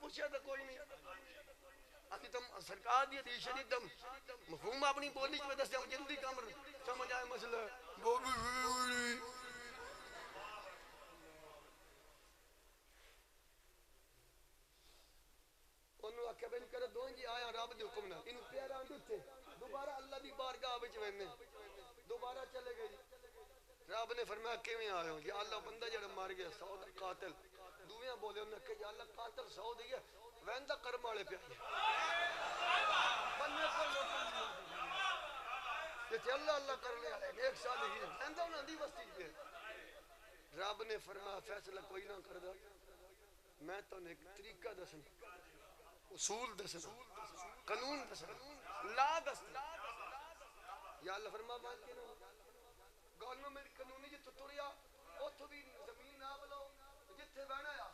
پوچھا تو کوئی نہیں اسی تم سرکار دی حدیث شریف دم مفہوم اپنی بولی میں دس جاؤں جلدی کمر سمجھ آئے مسئلہ انہوں آکھا بین کر دو جی آیا رب دے حکم نہ انہوں پیارا اندھو تھے دوبارہ اللہ دی بارگاہ وچ وینے دوبارہ چلے گئے رب نے فرمایا کیویں آئے ہو یا اللہ بندہ جڑا مار گیا 100 قاتل دویاں بولے انہوں نے کہ یا اللہ قاتل 100 دیا ویندہ کرم والے پہ بننے پر لوگ یہ تھے اللہ اللہ کرنے والے ایک سال ہی ویندہ انہوں دی وستی پہ رب نے فرمایا فیصلہ کوئی نہ کر دا میں تو نے ایک طریقہ دسنا اصول دسنا قانون دسنا لا دسنا یا اللہ فرما مان کے نہ گورنمنٹ قانونی جتو تریا اتھو بھی زمین نہ بلو جتھے بہنا یا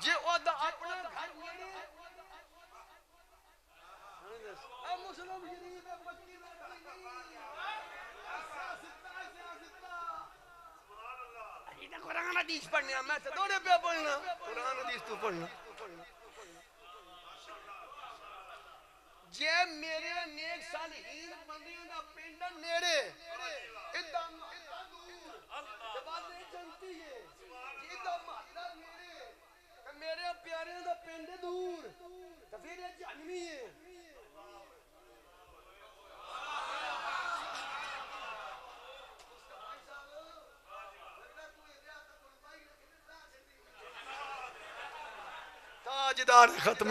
جے او دا اپنا گھر میرے اے مسلم شریف ہے پکی میں قرآن حدیث پڑھنے میں سے دوڑے پہ پڑھنا قرآن حدیث تو پڑھنا جے میرے نیک صالحین بندیاں دا پنڈا نیڑے ادھا دور جباد نہیں چنتی ہے ادھا محلہ نیڑے میرے پیارے دا پنڈے دور تو پھر یہ جانوی ہے تاجدار ختم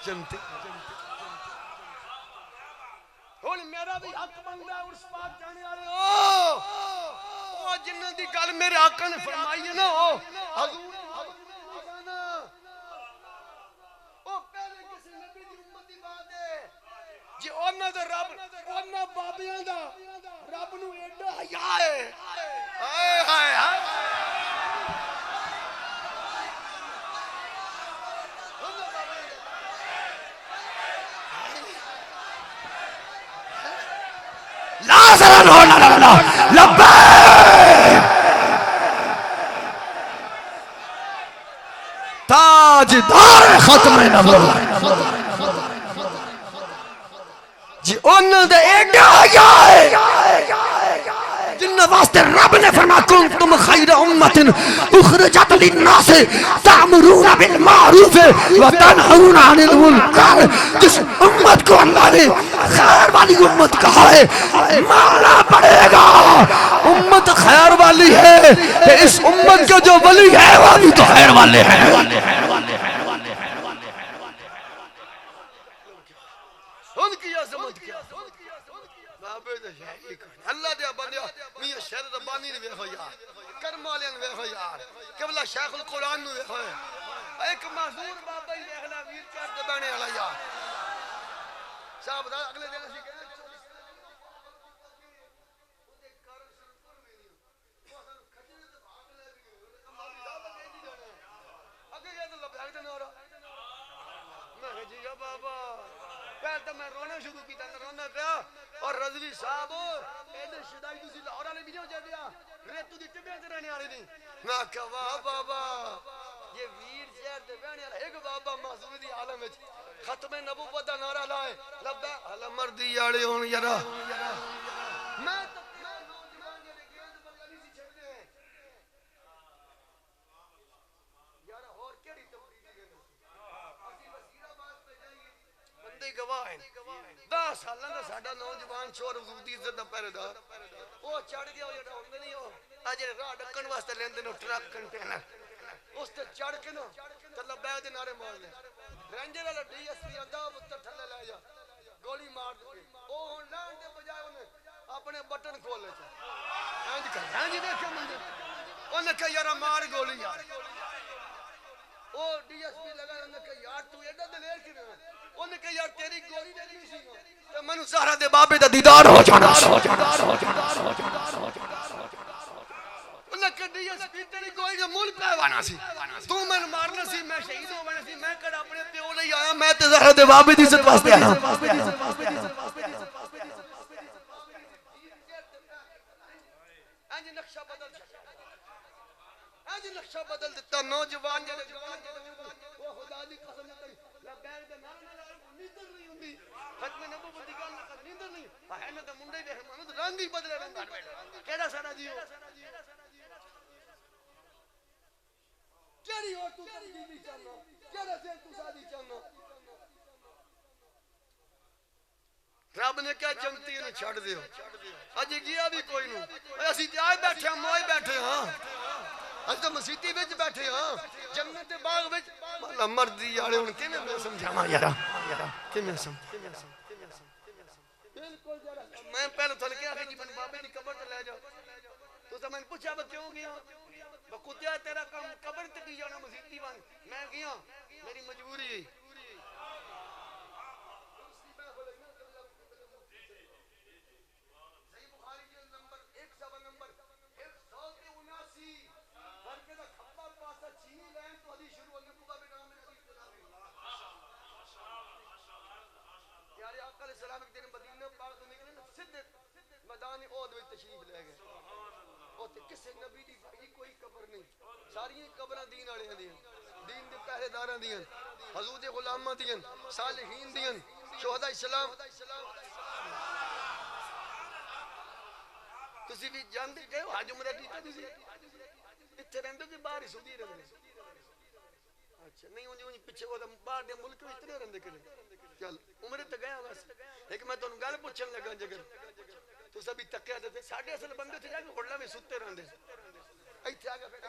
جنتی اور میرا بھی حق بنتا ہے اس پاک جانے والے او جنہ دی گل میرے آقا نے فرمائی ہے نا حضور او پہلے کسی نبی دی امت دی بات ہے جی اونا دا رب اونا بابیاں دا رب نو ایڈا حیاء ہے ہائے ہائے ہائے لا سلام ہونا لنا لبیک تاجدار ختم نبوت جی انہوں دے ایڈا آئے جنہ واسطے رب نے فرما کنتم خیر امت اخرجت للناس تعمرون بالمعروف وتنہون عن المنکر جس امت کو اللہ نے خیر والی امت کہا ہے مانا پڑے گا امت خیر والی ہے اس امت کے جو ولی ہے وہ بھی تو خیر والے ہیں ان کی عظمت کیا اللہ دیا بندیا میاں شہر ربانی نے ویکھو یار کرم والے نے ویکھو یار قبلہ شیخ القرآن نے ویکھو ایک معذور بابا ہی ویکھنا ویر چار تے بہنے والا یار صاحب اگلے دن اسی کہنا پہل تو میں رونا شروع کی تھا رونا پیا اور رضوی صاحب ایدر شدائی دوسری لاہورہ نے بھی نہیں ہو جائے دیا ریتو دی ٹبیاں سے رہنے آرہی نہیں میں کہا واہ بابا یہ ویر شہر دے بہنے آرہا ایک بابا معصوم دی عالم ہے ختم نبوت دا نعرہ لائے لبا حالا مردی یاڑے ہون یرا میں تو نوجوان جے گیند بنگلی سی چھڑنے ہیں یارا اور کیڑی تبدیلی ہے اسی وزیر آباد پہ جائیے بندے گواہ ہیں 10 سالہ دا ساڑھا نوجوان شور حضور دی عزت دا پہرے دا وہ چڑھ گیا یہ ڈھونگے نہیں ہو آجے راہ ڈکن واسطے لیندے نو ٹرک کنٹینر اس تے چڑھ کے نو تلہ بیگ دے نارے مار لے رینجر والا ڈی ایس پی آدھا اتر تھلے لے جا گولی مار دے او ہون لائن دے بجائے انہیں اپنے بٹن کھول لے جا ہاں جی دیکھیں مندے انہیں کہا یارا مار گولی یار او ڈی ایس پی لگا انہیں کہا یار تو ایڈا دلیر کی رہے انہیں کہا یار تیری گولی دے لی سی تو منو سہرہ دے بابے دا دیدار ہو جانا بھی تیری کوئی جو ملک پہوانا سی تو میں مارنا سی میں شہید ہو بنا سی میں کڑا اپنے پیو لئی آیا میں تے زہرہ دے وابی دی عزت واسطے آیا نقشہ بدل نقشہ بدل دیتا نوجوان وہ خدا دی قسم لا بیل دے نال نیندر نہیں ہوندی ختم نبوت دی گل نہ کر نیندر نہیں ہے نہ تے منڈے دے محمد رنگ ہی بدلے رنگ کیڑا سارا جیو کیڑی ہو تو کری دی چاہنا کیڑا سے تو شادی چاہنا رب نے کیا جنتی نے چھڑ دیو اج گیا بھی کوئی نو اسی تے آئے بیٹھے ہاں موئے بیٹھے ہاں اج تو مسیتی وچ بیٹھے ہاں جنت باغ وچ مالا مردی والے ہن کیویں میں سمجھاواں یارا کیویں بالکل جڑا میں پہلے تھن کہیا کہ جی من بابے دی قبر تے لے جاؤ تو تے میں پوچھا وہ کیوں گیا بکوتیا تیرا کام قبر تے کی جانا مسیتی وان میں گیا میری مجبوری ہے السلام ایک دن مدینہ پاک تو نکلے نا سدھے میدان احد وچ تشریف لے گئے اوتھے کسے نبی دی بھائی کوئی قبر نہیں ساری قبراں دین والے دیاں دین دے پہرے داراں دیاں حضور دے غلاماں دیاں صالحین دیاں شہداء اسلام تسی بھی جاندے گئے حج عمرہ کیتا تسی ایتھے رہندے کہ باہر ہی سعودی رہندے اچھا نہیں ہونی پیچھے وہ باہر دے ملک وچ اتنے رہندے کہ چل عمرے تے گیا بس ایک میں تانوں گل پوچھن لگا جگر تو سبھی تکیا تے ساڈے اصل بندے تے جا کے ہوٹلاں وچ ستے رہندے ایتھے آ کے پھر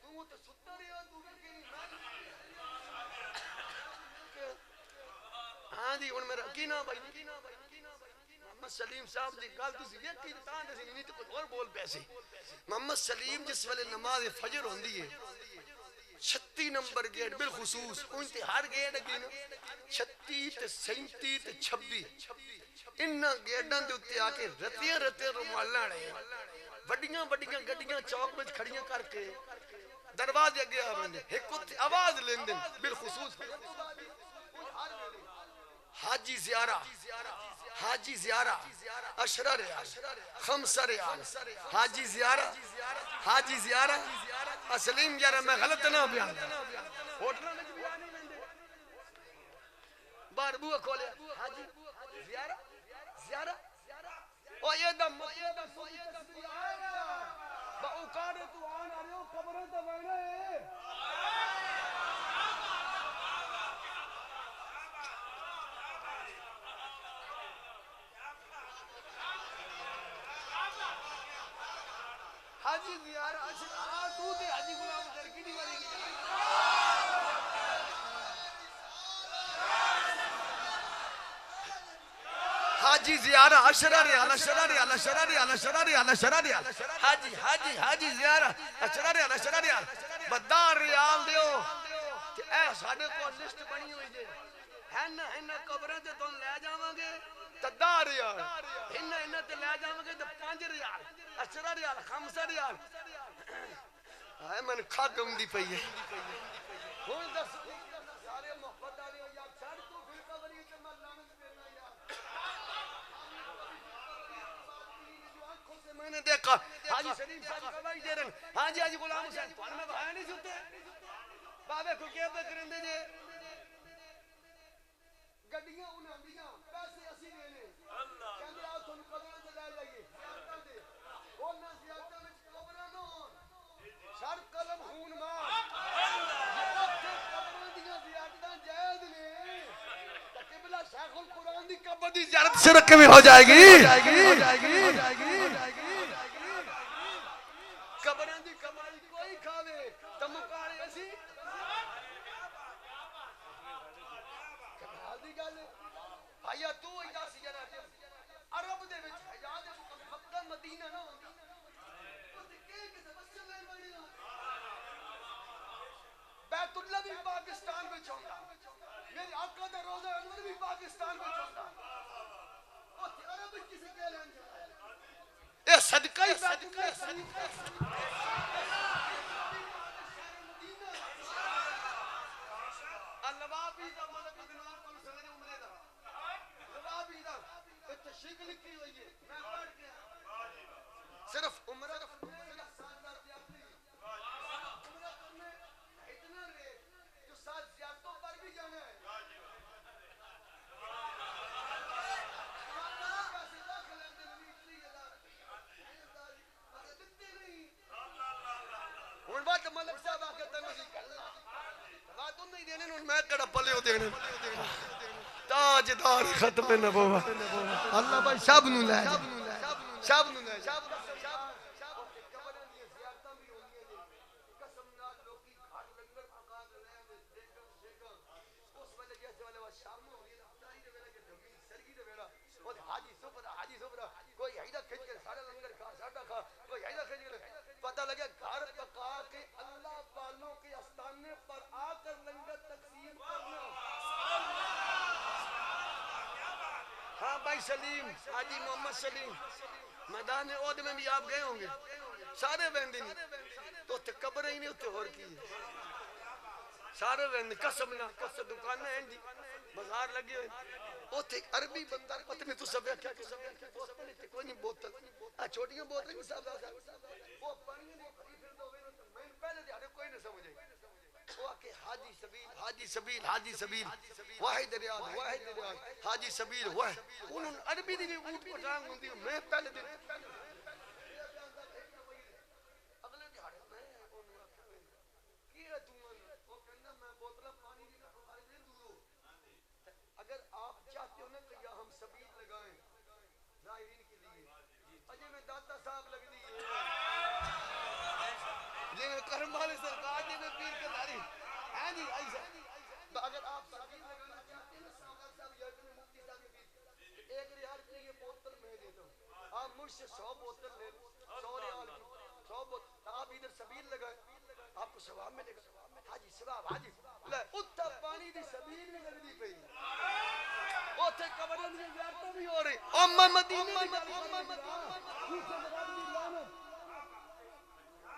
تو تے ستا رہیا تو کہ ہاں جی ہن میرا کی نام بھائی محمد سلیم صاحب دی گل تسی ویکھی تاں تے نہیں تے کوئی اور بول پیسے محمد سلیم جس ویلے نماز فجر ہوندی ہے 36 نمبر گیٹ بالخصوص ان تے ہر گیٹ اگے نا 36 تے 37 تے 26 انہاں گیٹاں دے اوتے آ کے رتیاں رومالاں والے وڈیاں گڈیاں چوک وچ کھڑیاں کر کے دروازے اگے آوندے ایک آواز لیندے بالخصوص حاجی زیارہ عشرہ ریال خمسہ ریال حاجی زیارہ اسلیم یارہ میں غلط نہ بیان ہوٹلوں میں بھی آنے لندے بار بوہ کھولے حاجی زیارہ او یہ دم مطلب سوئی تصویر آئے گا با اوکارے تو آن آ رہے ہو قبریں تو بڑھنے ہیں حاجی زیارہ تو تے حاجی غلام ترکی نہیں والی کی حاجی زیارہ عشرہ ریال حاجی زیارہ عشرہ ریال بدار ریال دیو کہ اے ساڑھے کو لسٹ بنی ہوئی دے ہن قبریں تے تو لے جاواں گے تدار ریال ہن تے لے جاواں گے تے 5 ریال عشرہ ریال خمسہ ریال آئے میں نے کھاگم دی پئی ہے ہون دس سارے محبت آلے ہو یا چھڑ تو پھر قبری تے میں لانت کرنا یار میں نے دیکھا حاجی سلیم صاحب گواہی دے رہے ہاں جی حاجی غلام حسین تو میں بھایا نہیں سنتے بابے کو کیا بکرن دے جے گڈیاں انہاں دیاں پیسے اسی لینے کہندے آؤ تھانوں قبراں تے لے جائیے زیارتاں دے انہاں زیارتاں وچ قبراں نہ ہون سر قلم خون ماں قبراں دیاں زیارتاں جائز نے قبلہ شیخ القرآن دی قبر دی زیارت شرک میں ہو جائے گی قبراں دی کمائی کوئی کھاوے تمکاڑے اسی کمال دی گل بھائیا تو ہی دس جڑا عرب دے وچ حجاز مکہ مدینہ نہ ہوندا اوتے کسے مسجد لین بنی بیت اللہ بھی پاکستان وچ ہوندا میرے آقا دا روزہ انور بھی پاکستان وچ ہوندا اوتے عرب وچ کسے کہہ لین اے صدقہ ہی بیت اللوابی دا ملک ادنان کو سمجھے عمرے دا لوابی دا تشریح لکھی ہوئی ہے میں پڑھ کے صرف عمرہ صرف سالدار زیادتی عمرہ کرنے اتنا ریٹ جو ساتھ زیادتوں پر بھی جانا ہے ان بات ملک صاحب آکے تنہا سی کرنا بات ان نہیں دینے ان میں کڑا پلے ہو دینے تاجدار ختم نبوہ اللہ بھائی شاب نو لے شاب نو لے کوئی ایدہ کھج کے سارے لنگر کھا ساڑھا کھا کوئی ایدہ کھج کے پتہ لگے گھر پکا کے اللہ والوں کے استانے پر آ کر لنگر تقسیم کرنا ہاں بھائی سلیم حاجی محمد سلیم میدان عہد میں بھی آپ گئے ہوں گے سارے ویندی نہیں تو قبر ہی نہیں ہوتے اور کی سارے ویندی قسم نہ قسم دکان میں ہیں جی بازار لگے ہوئے اوتھے عربی بندہ پتہ نہیں تو سب کیا کوئی نہیں بوتل چھوٹیاں بوتلیں نہیں صاحب وہ پانی نہیں بھری پھر دو میں پہلے دیارے کوئی نہ سمجھے وہ کہ حاجی سبیل حاجی سبیل حاجی سبیل واحد ریاض حاجی سبیل واحد انہوں نے عربی دی اونٹ کو ٹانگ ہوندی میں پہلے دن اگلے دیارے میں کیا تو وہ کہنا میں بوتلہ پانی دی ہمارے دن دورو اگر آپ چاہتے ہو نا کہ یا ہم سبیل لگائیں ظاہرین کے لیے اجے میں داتا صاحب لگ دی جی میں کرم والے سرکار جی میں پیر کے داری ہیں جی ایسا اگر آپ سبیل لگانا چاہتے ہیں نا صاحب یقین مفتی صاحب کے پیر ایک ریال کی یہ بوتل میں دیتا ہوں آپ مجھ سے 100 بوتل لے 100 ریال کی 100 بوتل آپ ادھر سبیل لگائیں آپ کو ثواب ملے گا حاجی ثواب حاجی لے اتھا پانی دی سبیل میں لگ دی پئی اوتھے قبروں دی زیارتیں بھی ہو رہی امہ مدینے دی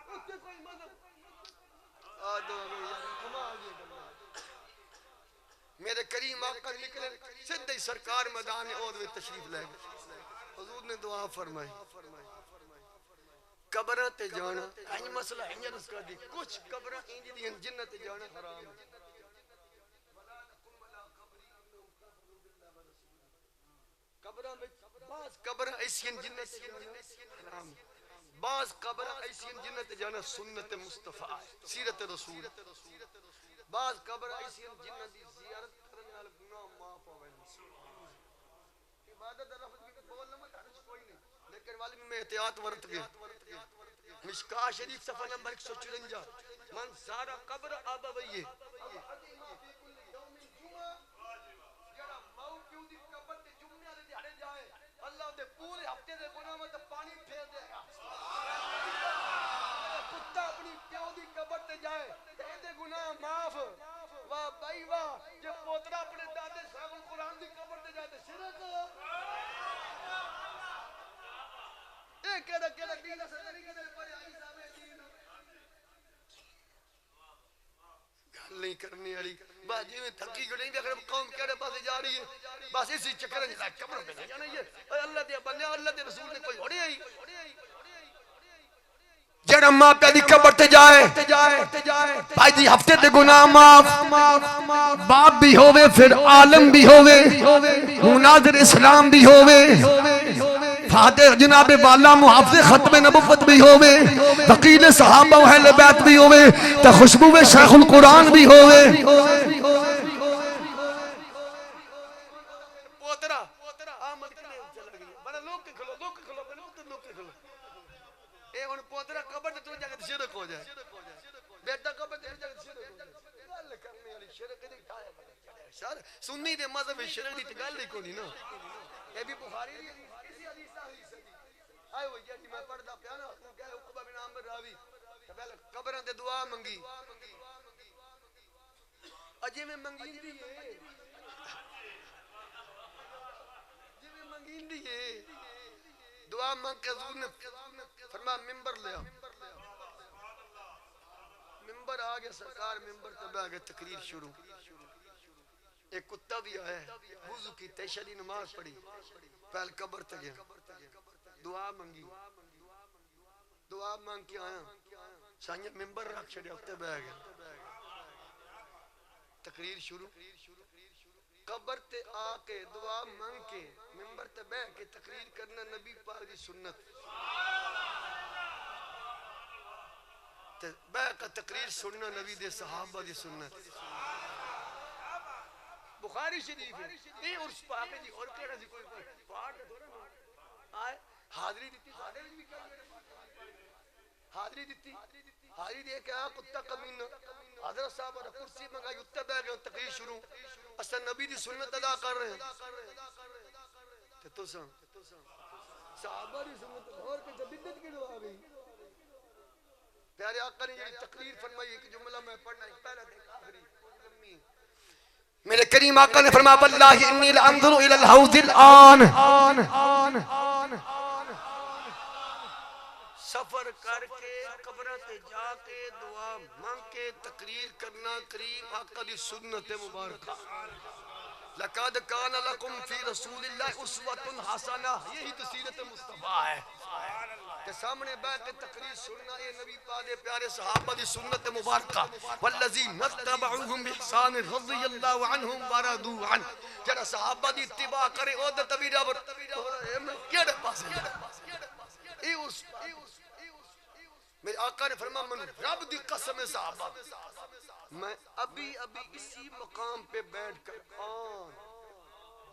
اوتھے کوئی مذہب آدھو میرے کریم آقا نکلے سدھے سرکار میدان عہد میں تشریف لے گئے حضور نے دعا فرمائی قبرہ تے جانا این مسئلہ این رس کر دی کچھ قبرہ این دی جنت جانا حرام ہے قبرہ بعض قبرہ ایسین جنت جانا حرام ہے بعض قبرہ ایسین جنت جانا سنت مصطفیٰ سیرت رسول بعض قبرہ ایسین جنت زیارت کرنے والا گناہ معاف ہوئے عبادت لفظ بھی بولنا مت حرج کوئی نہیں لیکن والی میں احتیاط ورت گئے مشکاہ شریف صفحہ نمبر 154 من سارا قبر آبویے اللہ دے پورے ہفتے دے گناہ میں پانی پھیر دے گا کتا اپنی پیو دی قبر تے جائے تے دے گناہ معاف واہ بھائی واہ جب پوترا اپنے دادے صاحب القرآن دی قبر تے جائے تے شرک اے کیڑا کیڑا دین سے طریقے دے پر آئی صاحب دین گل نہیں کرنی والی باجی میں تھکی گڑیں بھی اگر قوم کہڑے پاسے جا رہی ہے بس اسی چکر میں قبر پہ جانا یہ اللہ دے بندے اللہ دے رسول نے کوئی ہوڑی آئی جڑا ماں پہ دی قبر تے جائے بھائی جی ہفتے تے گناہ معاف باپ بھی ہووے پھر عالم بھی ہووے مناظر اسلام بھی ہووے فاتح جناب والا محافظ ختم نبوت بھی ہووے وکیل صحابہ و اہل بیت بھی ہووے تا خوشبو شیخ القرآن بھی ہووے پوترا آمد کنے چلا گئی بڑا لوگ کے کھلو اے ان پوترا قبر تے تو جا کے شرک ہو جائے بیٹا قبر تے جا کے شرک ہو جائے گل کرنے والی شرک دی کھایا سر سنی دے مذہب شرک دی گل ہی کوئی نا اے بھی بخاری دی اسی حدیث صحیح آئے وہ جی میں پڑھدا پیا نا کہ عقبہ بن عامر راوی پہلے قبراں تے دعا منگی اجے میں منگیندی ہے جی میں منگیندی ہے دعا مانگ کے حضور نے فرمایا ممبر لیا، ممبر آ گیا سرکار، ممبر تے بیٹھ گئے، تقریر شروع۔ ایک کتا بھی آیا ہے، وضو کی تیشری نماز پڑھی، پہل قبر تے گیا، دعا منگی، دعا مانگ کے آیا، سائیں ممبر رکھ چھڑیا، اتے بیٹھ گیا، تقریر شروع۔ قبر تے آ کے دعا مانگ کے ممبر تے بیٹھ کے تقریر کرنا نبی پاک دی سنت، تے بیٹھ کے تقریر سننا نبی دے صحابہ دی سنت۔ بخاری شریف ہے، اے عرص پاک جی، اور کہنا سی کوئی پاٹ آئے حاضری دیتی، حاضری دیتی، حاضری دے کے آ کتا کمینہ، حضرت صاحب اور کرسی منگائی، اتنے بیٹھ گئے، تقریر شروع، اصلا نبی دی سنت ادا کر رہے ہیں، تے تو سن صحابہ دی سنت اور کہ بدت کی دعا گئی۔ پیارے آقا نے یہ تقریر فرمائی، ایک جملہ میں پڑھنا ہے، پہلا دیکھ آخری میرے کریم آقا نے فرمایا واللہ انی لانظر الی الحوض الان، سفر کر کے قبرہ تے جا کے دعا مانگ کے تقریر کرنا کریم آقا دی سنت مبارکہ۔ لقد کان لکم فی رسول اللہ اسوۃ حسنہ، یہی تو سیرت مصطفیٰ ہے کہ سامنے بیٹھ کے تقریر سننا، یہ نبی پاک دے پیارے صحابہ دی سنت مبارکہ۔ والذین اتبعوہم بإحسان رضی اللہ عنہم ورضوا عنہ، جڑا صحابہ دی اتباع کرے او دے تبی رب کیڑے پاسے اے اس میرے آقا نے فرمایا من رب دی قسم صحابہ، میں ابھی اسی مقام پہ بیٹھ کر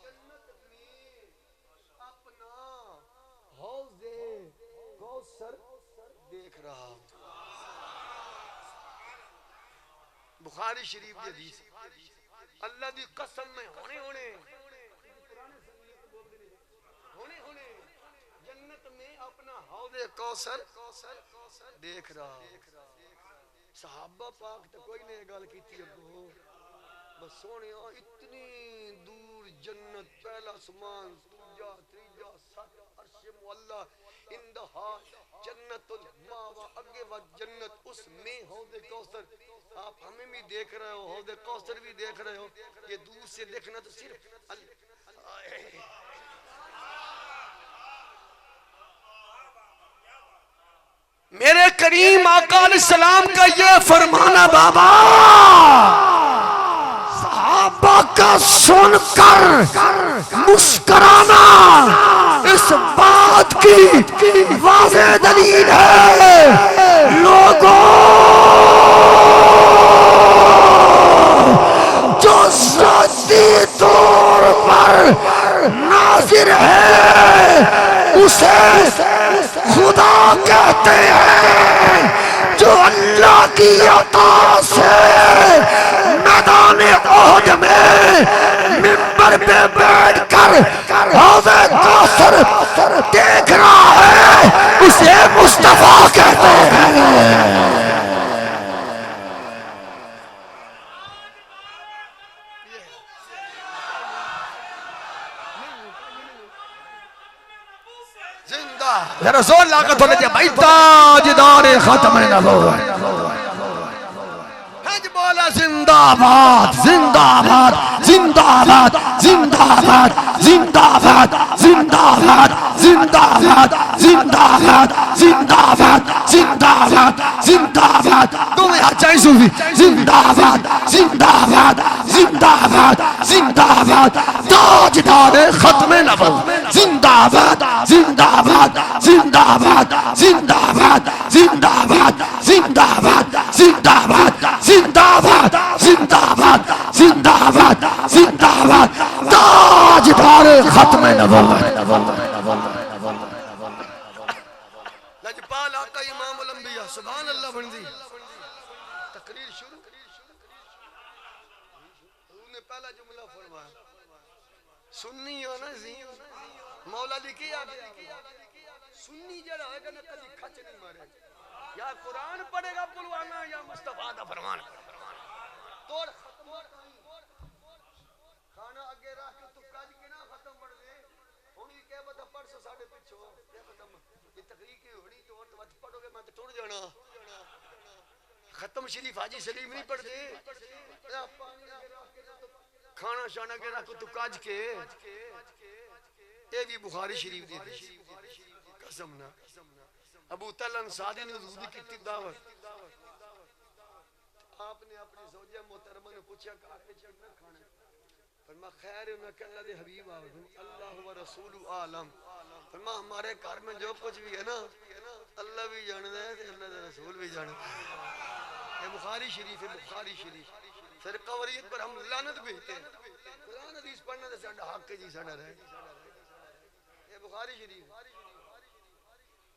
جنت میں اپنا حوض کوثر دیکھ رہا ہوں۔ بخاری شریف کی حدیث، اللہ دی قسم میں ہونے جنت میں اپنا حوض کوثر دیکھ رہا ہوں۔ صحابہ پاک تو کوئی نے گل کیتی ابو، بس سونے اتنی دور جنت، پہلا آسمان، دوجا تیجا سات عرش معلا، اندہا جنت الماوا، اگے وقت جنت، اس میں حوض کوثر۔ آپ ہمیں بھی دیکھ رہے ہو، حوض کوثر بھی دیکھ رہے ہو، یہ دور سے دیکھنا تو صرف میرے کریم آقا علیہ السلام کا یہ فرمانا بابا صحابہ کا سن کر مسکرانا اس بات کی واضح دلیل ہے لوگوں جو ذاتی طور پر ناظر ہے اسے خدا کہتے ہیں، جو اللہ کی عطا سے میدان احد میں منبر پہ بیٹھ کر حوض کوثر دیکھ رہا ہے اسے مصطفیٰ کہتے ہیں۔ رسول اللہ کا تھوڑے جے بھائی تاجدار ختم نبوت، حج بولا زندہ آباد زندہ آباد زندہ آباد زندہ آباد زندہ آباد زندہ آباد زندہ آباد زندہ آباد زندہ آباد زندہ آباد زندہ آباد تمہیں اچھائی صوفی زندہ آباد زندہ آباد زندہ آباد زندہ آباد تاجدار ختم نبوت زندہ آباد زندہ آباد زندہ آباد زندہ آباد زندہ آباد زندہ آباد زندہ آباد زندہ آباد زندہ آباد زندہ آباد زندہ آباد تاجدار ختم نبوت۔ لجپال آقا امام الانبیاء سبحان اللہ بندی تقریر شروع، انہوں نے پہلا جملہ فرمایا سنی ہو نا زین مولا لکھی آگے سنی جڑا ہے کہ نہ کبھی کھچ نہیں مارے، یا قرآن پڑھے گا پلوانا یا مصطفیٰ دا فرمان توڑ ختم کھانا اگے رکھ کے تو کج کے نہ ختم پڑھ دے ہونی کہہ بتا پرسوں ساڈے پیچھے یہ تقریر کی ہوڑی تو اور وقت پڑھو گے میں تو ٹر جانا ختم شریف حاجی سلیم نہیں پڑھتے کھانا شانا کے رکھ تو کاج کے یہ بھی بخاری شریف دی قسم نہ ابو طلحہ انصاری نے حضور کی دعوت آپ نے اپنی زوجہ محترمہ نے پوچھا کہ چڑھنا کھانا فرما خیر ہے کہ اللہ دے حبیب آؤ اللہ و رسول عالم فرما ہمارے گھر میں جو کچھ بھی ہے نا اللہ بھی جانتا ہے اللہ دے رسول بھی جانتا ہے یہ بخاری شریف ہے بخاری شریف فرقہ وریت پر ہم لعنت بھیجتے ہیں قرآن حدیث پڑھنا تو ساڈا حق ہے جی ساڈا رہے یہ بخاری شریف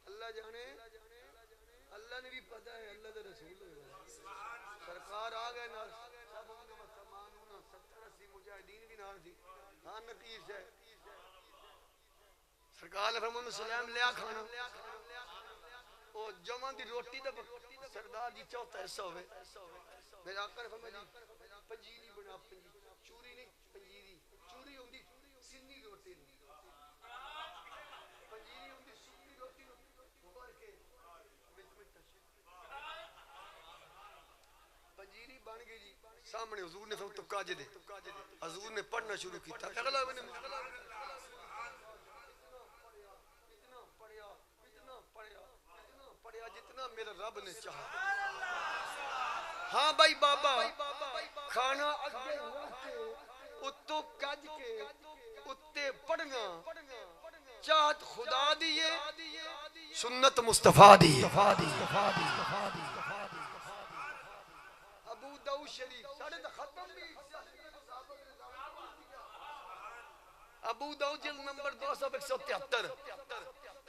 اللہ جانے اللہ نے بھی پتہ ہے اللہ دے رسول سرکار آ گئے نال سب ہوں گے مسلمانوں 70-80 مجاہدین بھی نال تھی ہاں نقیر سے سرکار علیہ السلام لیا کھانا وہ جمع دی روٹی دا سردار دی چوتھا حصہ ہوئے میرے آقا نے فرمایا جی پنجیری بنا چوری نہیں پنجیری چوری ہوندی سنی روٹی نہیں پنجیری ہوندی سنی روٹی بھر کے پنجیری بن گئی جی سامنے حضور نے فرمایا تو کاج دے حضور نے پڑھنا شروع کیتا اگلا میں نے پڑھیا جتنا میرا رب نے چاہا ہاں بھائی بابا کھانا اگے اتو کج کے اتے پڑھنا چاہت خدا دیئے سنت مصطفیٰ دیئے ابو داؤد شریف ساڑھے تو ختم بھی ابو داؤد جلد نمبر 273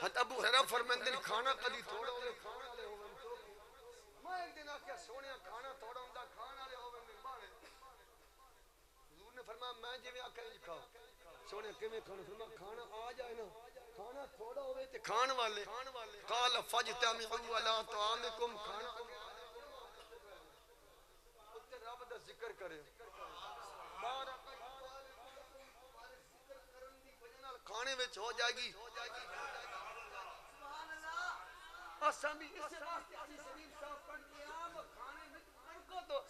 حت ابو حیرہ فرمندن کھانا کدی تھوڑا ہوئے کھانا لے ہوئے میں ایک دن آکیا سونے کھانا تھوڑا ہوندہ کھانا لے ہوئے میں بانے حضور نے فرمایا میں جی میں آکیا نہیں کھاؤ سونے کمیں کھانا فرمایا کھانا آ جائے نا کھانا تھوڑا ہوئے تے کھان والے قال فجتمعوا علی طعامکم کھانا اتنے رب دا ذکر کرے کھانے میں ہو جائے گی اساں بھی اس واسطے علی سلیم صاحب پڑھ کے عام کھانے میں برکت ہو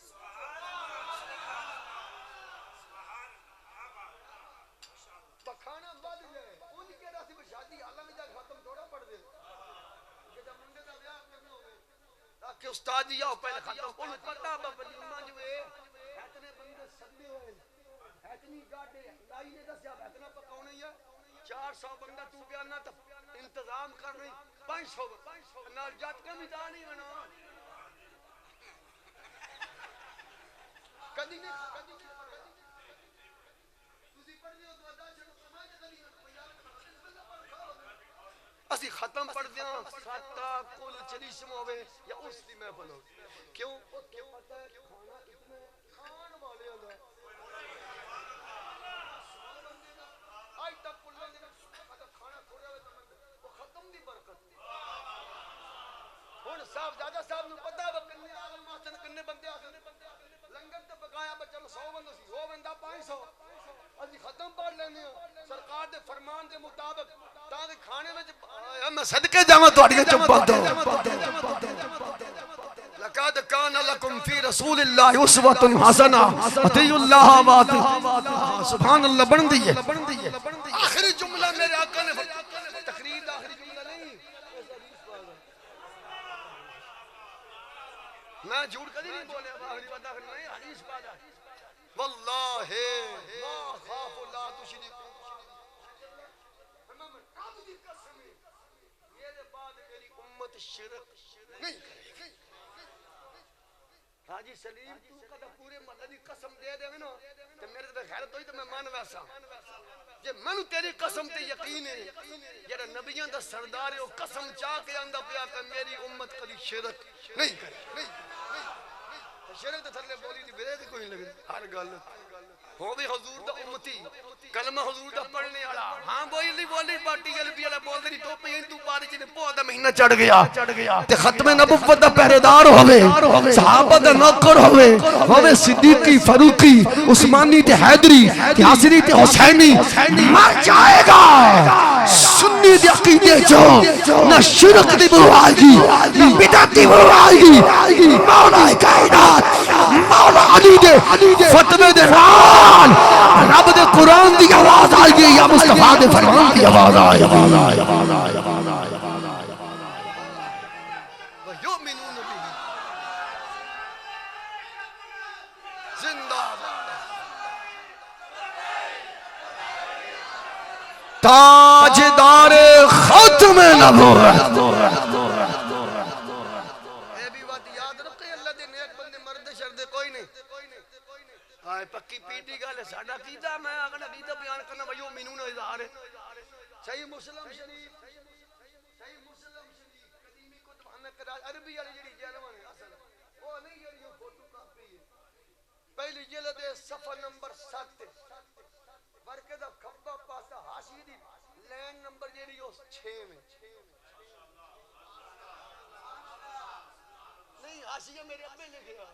کھانا بد جائے ان کے راسی میں شادی اللہ میں جا ختم تھوڑا پڑھ دے کہ جب منڈے کا بیاہ کرنا ہوئے تاکہ استاد جی آؤ پہلے ختم انہیں پتا بابا جی اماں جو ہے اتنے بندے سدے ہوئے اتنی گاڑے لائی نے دس جاب اتنا پکاؤنے ہی ہے 400 بندہ تو بیانا تو انتظام کر رہی 500 نال جات کا میدان ہی بنا کدی نہیں اسی ختم پڑھ دیا خطا کل چلیسم ہوئے یا اس دی محفل ہو کیوں پتہ ہے کھانا اتنے کھان والے ہوگا آج تک کل کھانا تھوڑا ہوئے وہ ختم دی برکت ہون صاحب دادا صاحب نے پتا ہے کننے آگل ماسٹر کننے بندے آگل لنگر تے پکایا بچل 100 بندہ سی وہ بندہ 500 ابھی ختم پڑھ لینے ہیں سرکار دے فرمان دے مطابق تاکہ کھانے میں میں صدقے جاواں تہاڈیاں چپا دو لقد كان لكم في رسول الله اسوة حسنة اطیعوا الله واطیعوا سبحان اللہ بن دی ہے آخری جملہ میرے آقا نے تقریر دا آخری جملہ نہیں میں جھوٹ کدی نہیں بولے آخری بات آخری نہیں حدیث بات ہے واللہ ما خاف لا تشرکوا میرے بعد میری امت شرک نہیں کرے حاجی سلیم تو کدا پورے محلے دی قسم دے دے نا تے میرے تے غیرت ہوئی تے میں مان ویسا جے مینوں تیری قسم تے یقین ہے جڑا نبیاں دا سردار ہے او قسم چا کے آندا پیا کہ میری امت کبھی شرک نہیں کرے شرک تے تھلے بولی دی بے کوئی نہیں لگے ہر گل ہو بھی حضور دا امتی کلمہ حضور دا پڑھنے والا ہاں بولی پارٹی گل بھی والا بول دی ٹوپی ہندو پاری چ نے پو دا مہینہ چڑھ گیا تے ختم نبوت دا پہرے دار ہوے صحابہ دا نوکر ہوے صدیقی فاروقی عثمانی تے حیدری تے حسنی تے حسینی مر جائے گا سنی دی عقیدے جو نہ شرک دی بو آئے گی نہ بدعت دی بو آئے گی مولا کائنات مولا علی دے فتوے دے نال رب دے قرآن دی آواز آئے گی یا مصطفیٰ دے فرمان دی آواز آئے گی وَيُؤْمِنُونَ بِهِ زندہ تاجدار ختم نبوت اے بھی بات یاد رکھے اللہ دے نیک بندے مرد شرد کوئی نہیں آئے پکی پیٹی گالے ساڑھا کیتا میں اگلا کیتا بیان کرنا وَيُؤْمِنُونَ اظہار صحیح مسلم شریف قدیمی کتب ہمیں عربی والی جڑی جرمن ہے اصل وہ نہیں ہے یہ فوٹو کاپی ہے پہلی جلد ہے صفحہ نمبر 7 ورکے دا کھبا پاسا حاشی دی لین نمبر جیڑی ہو 6 میں نہیں حاشیہ میرے ابے لکھیا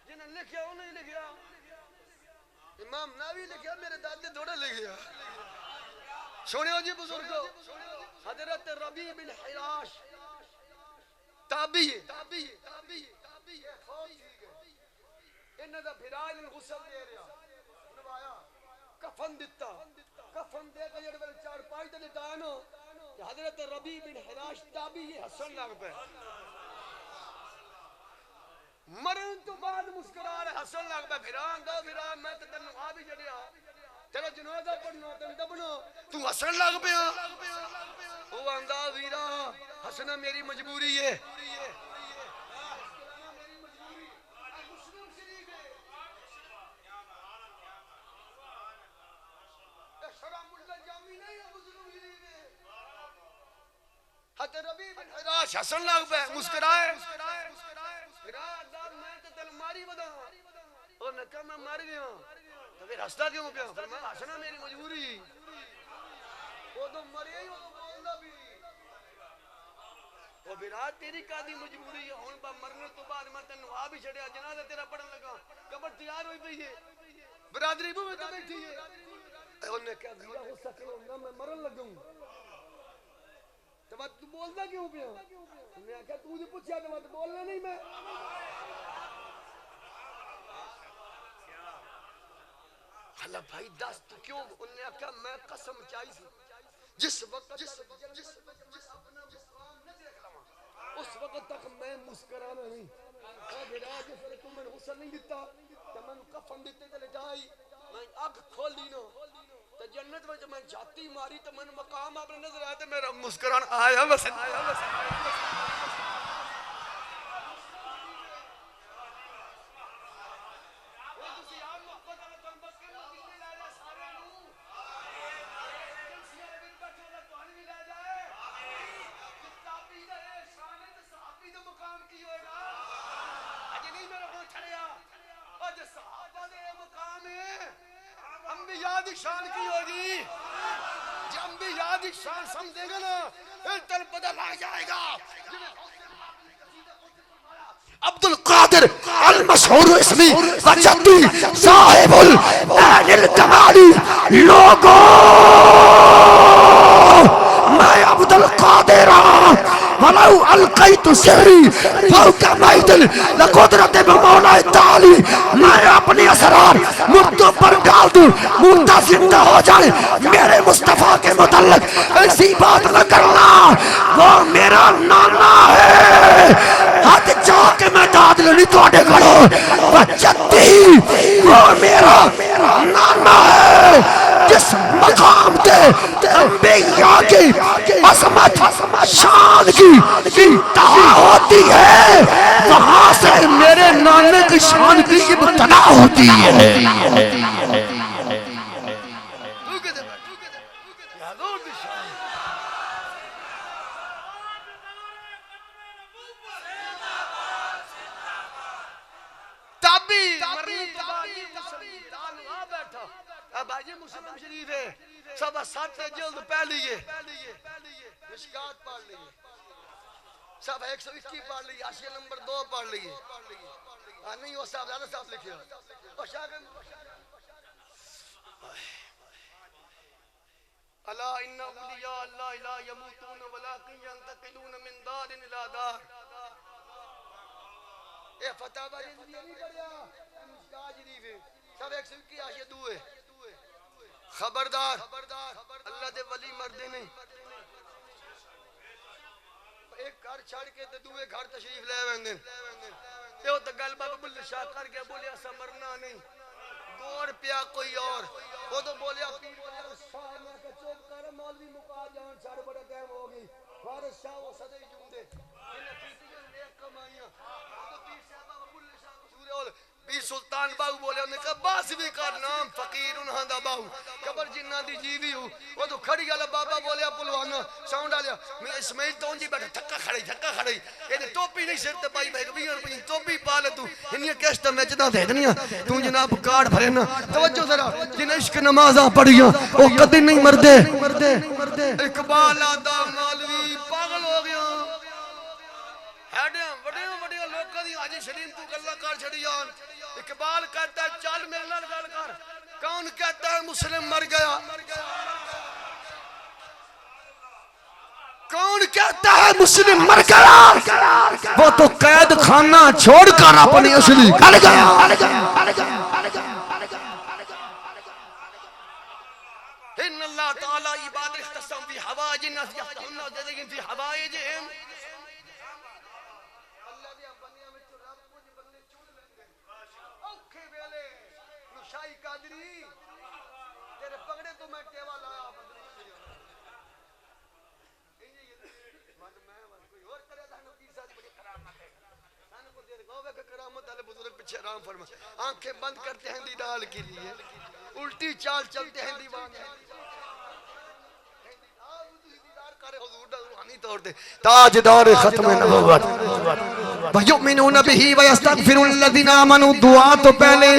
جنہیں لکھیا وہ نہیں لکھیا امام ناوی لکھیا میرے دادے دوڑے لکھیا سنیو جی بزرگو حضرت ربیع بن حراش تابعی انہاں دا بھراج نے غسل دے رہا نوایا کفن دتا کفن دے کے جڑے ویلے چار پانچ تے لٹایا نا حضرت ربیع بن حراش تابعی ہسن لگ پے مرن تو بعد مسکرا رہے ہسن لگ پے بھران دا بھران میں تے تینوں آ بھی جڑیا تیرا جنازہ پڑھنا تین دبنا تو ہسن لگ پیا وہ آندا ویرا ہسنا میری مجبوری ہے حضرت ربیع بن حراش ہسن لگ پہ مسکرائے میں تو تیل ماری بدا اور نے کہا میں مار گیا تو پھر ہستا کیوں پیا فرمایا ہسنا میری مجبوری وہ تو مرے ہی وہ تو بولنا بھی وہ برات تیری قادی مجبوری ہے ہون با مرنے تو بعد میں تینوں آ بھی چھڑیا جنازہ تیرا پڑھن لگا قبر تیار ہوئی پئی ہے برادری بو میں تو بیٹھی ہے انہوں نے کہا میرا غصہ کرو نہ میں مرن لگوں تو بات تو بولنا کیوں پیا انہوں نے کہا تو مجھے پوچھا تو بات بولنا نہیں میں اللہ بھائی دس تو کیوں انہوں نے کہا میں قسم چاہی سی جس وقت اپنا مقام نہ دیکھ لوں اس وقت تک میں مسکرانا نہیں بھیڑا جس وقت تم میں غسل نہیں دیتا تو میں کفن دیتے تے لے جائی میں آنکھ کھول لی نا تو جنت میں جب میں جاتی ماری تو میں مقام اپنے نظر آیا تو میرا مسکران آیا بس شان کی ہوگی جب بھی یاد شان سمجھے گا نا پھر تل پتہ لگ جائے گا عبد القادر المشہور اسمی وجدی صاحب العین الکمالی لوگوں میں عبد القادر ولو القیت سحری فوق میدل لقدرت بمولا تعالی میں اپنی اسرار مردوں پر ڈال دوں مردہ زندہ ہو جائے میرے مصطفیٰ کے متعلق ایسی بات نہ کرنا وہ میرا نانا ہے ہاتھ جا کے میں داد لینی تو آڈے کرو بچتی وہ میرا نانا ہے جس مقام تے انبیاء کی عظمت شان کی انتہا ہوتی ہے وہاں سے میرے نانے کی شان کی ابتدا ہوتی ہے بھائی مسلم شریف ہے سب 7 جلد پڑھ لیے مشکات پڑھ لیے سب 121 پڑھ لیے حاشیہ نمبر 2 پڑھ لیے نہیں وہ صاحب زیادہ صاحب لکھے اور الا ان اولیاء اللہ لا یموتون ولکن ینتقلون من دار الى دار. اے فتح باجی نہیں پڑھیا مشکات شریف ہے سب 121 آیت دوئے. خبردار اللہ دے ولی مردے نہیں ایک گھر چھڑ کے تے دوئے گھر تشریف لے ویندے. یہ تو گل بابا بلے شاہ کر کے بولیا ایسا مرنا نہیں گوڑ پیا کوئی اور. وہ تو بولیا پیر شاہ میں کہ چوب کر مولوی مکا جان چھڑ بڑا ٹائم ہو گئی فارس شاہ وہ صدے جوندے انہیں کیتی جو نیک کمائیاں. وہ تو پیر صاحب بابا بلے شاہ کو سورے ہول پیر سلطان باہو بولے انہیں کہا باس بھی کر نام فقیر انہاں دا باہو قبر جنہ دی جیوی ہو. وہ تو کھڑی گالا بابا بولیا پلوانا ساؤنڈ آلیا میں اسماعیل تو جی بیٹھا تھکا کھڑی یہ ٹوپی نہیں سر تے پائی بھائی 20 روپے ٹوپی پا لے تو انہیں کیسٹ میں جدا دے دنیا تو جناب کارڈ بھرے نا. توجہ ذرا جن عشق نمازاں پڑھیاں وہ کدی نہیں مردے. اقبال آدھا مولوی پاگل ہو گیا ہیڈیاں وڈیاں لوکاں دی حاجی شریم تو گلاں کر چھڑیاں. اقبال کہتا ہے چل میرے نال گل کر. کون کہتا ہے مسلم مر گیا؟ کون کہتا ہے مسلم مر گیا؟ وہ تو قید خانہ چھوڑ کر اپنی اصلی گھر گیا. ان اللہ تعالی عباد اختصم فی حوائج الناس یفتحون ذلک فی حوائجہم. اللہ دی بندیاں وچ رب کچھ بندے چن لیندے اوکھے ویلے نشائی قادری تیرے پگڑے تو میں ٹیوا لایا پیچھے آرام فرما. آنکھیں بند کرتے ہیں دیدار کے لیے الٹی چال چلتے ہیں دیوان تاجدار ختم نبوت وَيُؤْمِنُونَ بِهِ وَيَسْتَغْفِرُ الَّذِينَ آمَنُوا. دعا تو پہلے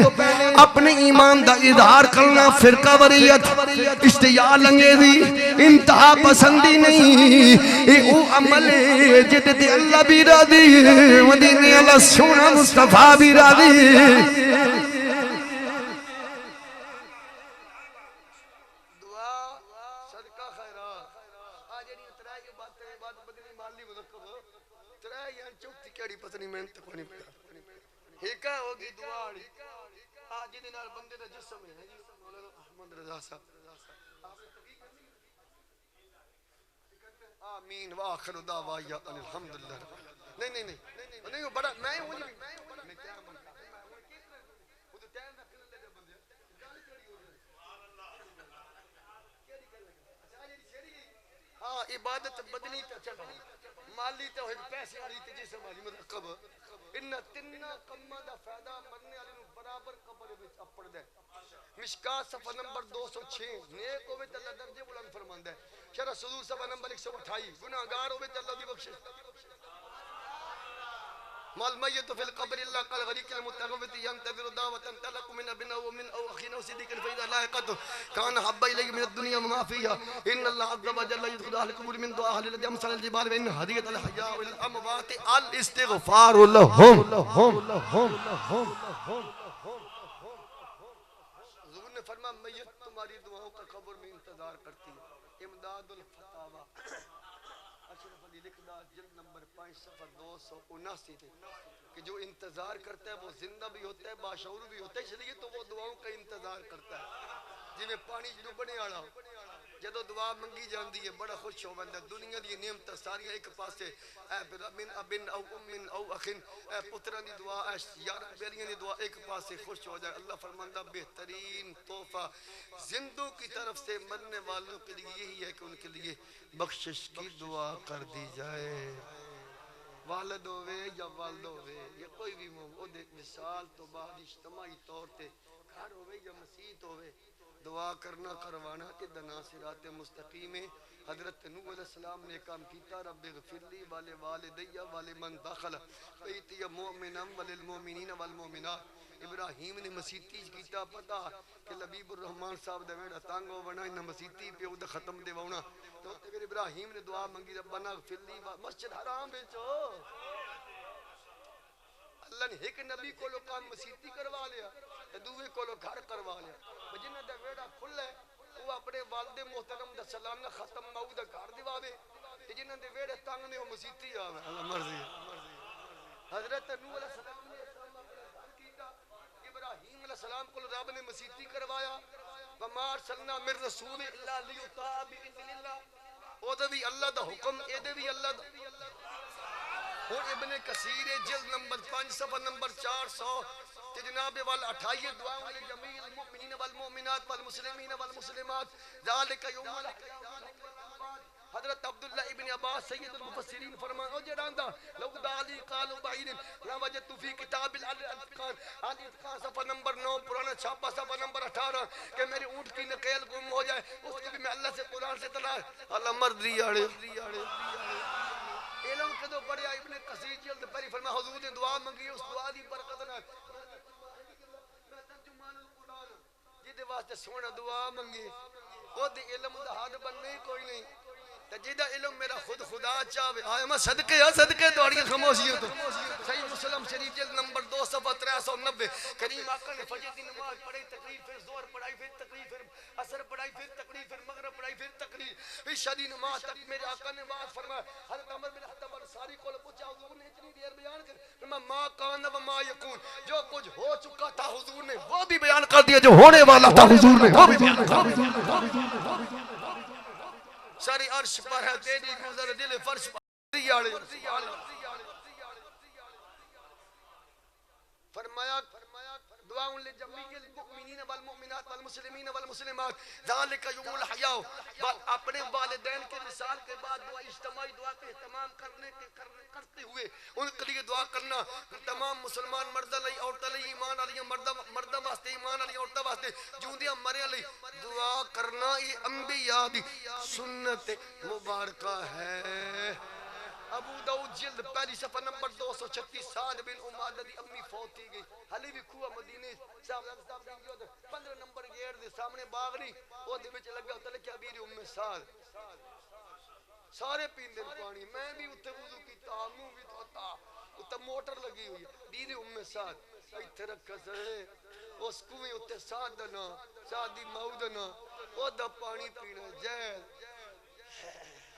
اپنے ایمان دا اظہار کرنا فرقہ وریت اشتیاق انگیزی انتہا پسندی نہیں. اے او عمل جد تے اللہ بھی راضی مدینے اللہ سونا مصطفیٰ بھی راضی. پتنی محنت کو نہیں پڑا ایک ہوگی دعاڑی آج دن آر بندے دا جسم ہے جی مولانا احمد رضا صاحب آمین وآخر دعوایا الحمدللہ. نہیں بڑا میں ہوں میں کیا منتا وہ تو ٹائم نہ کرنے لگے بندے گالی کڑی ہو رہی ہاں عبادت بدنی تا چلا مالی تو ایک پیسے آ رہی تھی جسے مالی مرکب انہا تنہ کمہ دا فائدہ مرنے آلی نو برابر قبر وچ اپڑ دے. مشکات صفحہ نمبر 206 نیک ہوئے تے اللہ درجے بلند فرماندہ ہے. شرح صدور صفحہ نمبر 128 گناہگار ہوئے تے اللہ دی بخشش. مال میت فی القبر اللہ قال غریق المتغوت ينتظر دعوة تلق من ابن او من او اخی نو صدیق فإذا لاحقت كان حب إليه من الدنيا وما فيها. إن الله عز وجل يدخل أهل القبور من دعاء أهل الذي أمثال الجبال وإن هدية الحياء والأموات الاستغفار لهم. حضور نے فرمایا میت تمہاری دعاؤں کا قبر میں انتظار کرتی ہے. امداد الفتاوی اشرف علی لکھدا جلد نمبر 5 صفحہ 279 تھے کہ جو انتظار کرتا ہے وہ زندہ بھی ہوتا ہے باشعور بھی ہوتا ہے. اس لیے تو وہ دعاؤں کا انتظار کرتا ہے جی میں پانی ڈوبنے آڑا جدو دعا منگی جاندی ہے بڑا خوش ہو بندہ. دنیا دی نعمت ساری ایک پاسے اے من ابن او امن او اخن اے پتران دی دعا اے یار بیلیاں دی دعا ایک پاسے خوش ہو جائے. اللہ فرماندہ بہترین تحفہ زندوں کی طرف سے مرنے والوں کے لیے یہی ہے کہ ان کے لیے بخشش کی دعا کر دی جائے. والد ہوئے یا والد ہوئے یا کوئی بھی مثال تو بعد اجتماعی طور تے گھر ہوئے یا مسجد ہوئے دعا کرنا کروانا کہ دنا صراط مستقیم. حضرت نوح علیہ السلام نے کام کیتا رب اغفر لی والے والدیہ والے من داخل بیتی مؤمنا وللمؤمنین والمؤمنات. ابراہیم نے مسیطی کیتا پتا کہ لبیب الرحمن صاحب دے ویڑا تانگو بنا انہا مسیطی پہ او دا ختم دے وونا تو پھر ابراہیم نے دعا منگی ربنا اغفر لی مسجد حرام بیچو. اللہ نے ایک نبی کو لو کام مسیطی کروا لیا دوے کو لو گھر کروا لیا. جنہ دا ویڑا کھل ہے وہ اپنے والد محترم دا سلام ختم ماؤ دا گھر دیواوے تے جنہاں دے ویڑے تنگ نے او مسیتی آوے اللہ مرضی حضرت نوح علیہ السلام نے اسلام اپنے گھر کیتا ابراہیم علیہ السلام کو رب نے مسیتی کروایا وما ارسلنا من رسول الا لیطاع باذن اللہ او دے بھی اللہ دا حکم اے دے بھی اللہ دا اور ابن کثیر جلد نمبر 5 صفحہ نمبر 400 تے جناب والا 28 دعا لجمیع المؤمنین والمؤمنات والمسلمین والمسلمات ذالک یوم حضرت عبداللہ ابن عباس سید المفسرین فرمان او جڑاندا لو دالی قالوا بعید لا وجدت فی کتاب الاتقان الاتقان صفحہ نمبر 9 پرانا چھاپا صفحہ نمبر 18 کہ میری اونٹ کی نقیل گم ہو جائے اس کو بھی میں اللہ سے قرآن سے تلا اللہ مرضی آڑے علم کدو پڑھیا ابن کثیر جلد پہلی فرما حضور نے دعا منگی اس دعا دی برکت نہ میں ترجمان القرآن جدے واسطے سونا دعا منگی وہ دی علم دا حد بننے کوئی نہیں جیدہ علم میرا خود خدا چاہوے آئے میں صدقے دوڑی خموشیوں تو صحیح مسلم شریف جلد نمبر 2 صفحہ 390 کریم آقا نے فجر دی نماز پڑھائی تقریر پھر زور پڑھائی پھر تقریر پھر عصر پڑھائی پھر تقریر پھر مغرب پڑھائی پھر تقریر پھر شادی نماز تک میرے آقا نے بات فرمایا حضرت عمر بن خطاب انصاری کو پوچھا حضور نے اتنی دیر بیان کر فرمایا ما کان و ما یکون جو کچھ ہو چکا تھا حضور نے وہ بھی بیان کر دیا جو ہونے والا تھا حضور نے وہ بھی بیان کر دیا ساری عرش پر ہے تیری گزر دل فرش پر فرمایا دعاؤں لجمیع المؤمنین والمؤمنات والمسلمین والمسلمات ذالک یوم الحیاء اپنے والدین کے مثال کے بعد دعا اجتماعی دعا کے اہتمام کرتے ہوئے ان کے لیے دعا کرنا تمام مسلمان مردہ لئی عورتہ لئی ایمان علی مردہ واسطے ایمان علی عورتہ واسطے جوندیاں مرے لئی دعا کرنا یہ انبیاء دی سنت مبارکہ ہے ابو داؤد جلد پہلی صفحہ نمبر 236 سعد بن عمادہ دی امی فوت تھی گئی حلی بھی کھوا مدینے صاحب 15 نمبر گیٹ دے سامنے باغ نہیں وہ دے وچ لگا ہوتا لکھیا بیر ام سعد سارے پیندے پانی میں بھی اتنے وضو کیتا منہ بھی دھوتا اتنے موٹر لگی ہوئی بیر ام سعد ایتھے رکھا سڑے اس کنویں اتنے سعد دنا سعد دی ماؤ دنا او دا پانی پینا جیل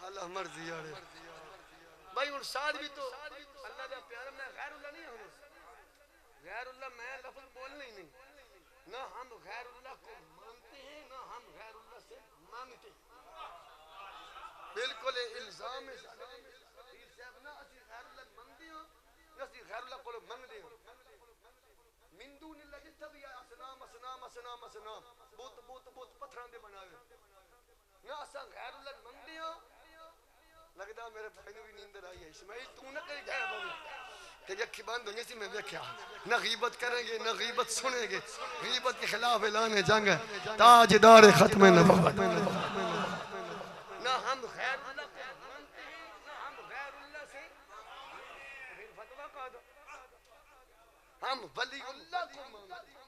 اللہ مرضی آڑے بھائی ان ساتھ بھی تو اللہ دا پیارا میں غیر اللہ نہیں ہوں غیر اللہ میں لفظ بولنا ہی نہیں نہ ہم غیر اللہ کو مانتے ہیں نہ ہم غیر اللہ سے مانتے ہیں بالکل الزام ہے نہ اسی غیر اللہ مانتے ہیں نہ اسی غیر اللہ کو مانتے ہیں من دون اللہ جتھا بھی اسنام بہت پتھران دے بناوے نہ اسا غیر اللہ مانتے ہیں لگتا میرے بھائی نے بھی نیندر آئی ہے اسماعیل تو نہ کہیں گئے بابو کہ اکھی بند ہوئی سی میں دیکھا نہ غیبت کریں گے نہ غیبت سنیں گے غیبت کے خلاف اعلان جنگ ہے تاجدار ختم نبوت نہ ہم غیر اللہ کو مانتے ہیں نہ ہم غیر اللہ سے فتویٰ کہا دو ہم ولی اللہ کو مانتے ہیں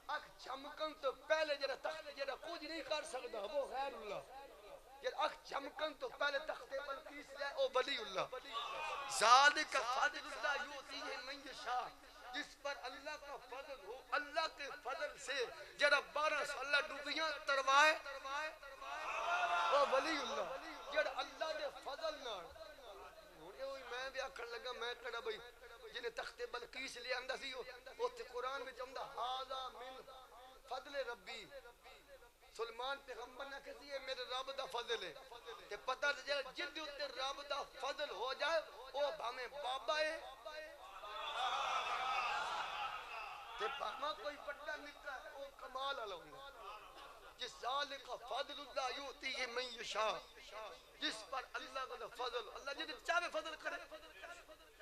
اکھ چمکن تو پہلے جڑا کچھ نہیں کر سکتا وہ غیر اللہ اکھ چمکن تو پہلے تختے پر پیس لے او ولی اللہ ذالک فضل اللہ یؤتیہ من یشاء جس پر اللہ کا فضل ہو اللہ کے فضل سے جڑا 12 سالہ ڈوبیاں تروائے او ولی اللہ جڑا اللہ دے فضل نہ میں بھی آکھن لگا میں کڑا بھئی جنہیں تخت بلقیس لے آندا سی او تے قرآن وچ آندا ھذا من فضل ربی سلمان پیغمبر نے کہتی ہے میرے رب دا فضل ہے کہ پتہ جائے جد اتے رب دا فضل ہو جائے او بھامے بابا ہے کہ بھاما کوئی بڑا نکا ہے او کمال اللہ جس ذالک فضل اللہ یؤتیہ من یشاء جس پر اللہ کا فضل اللہ جد چاہے فضل کرے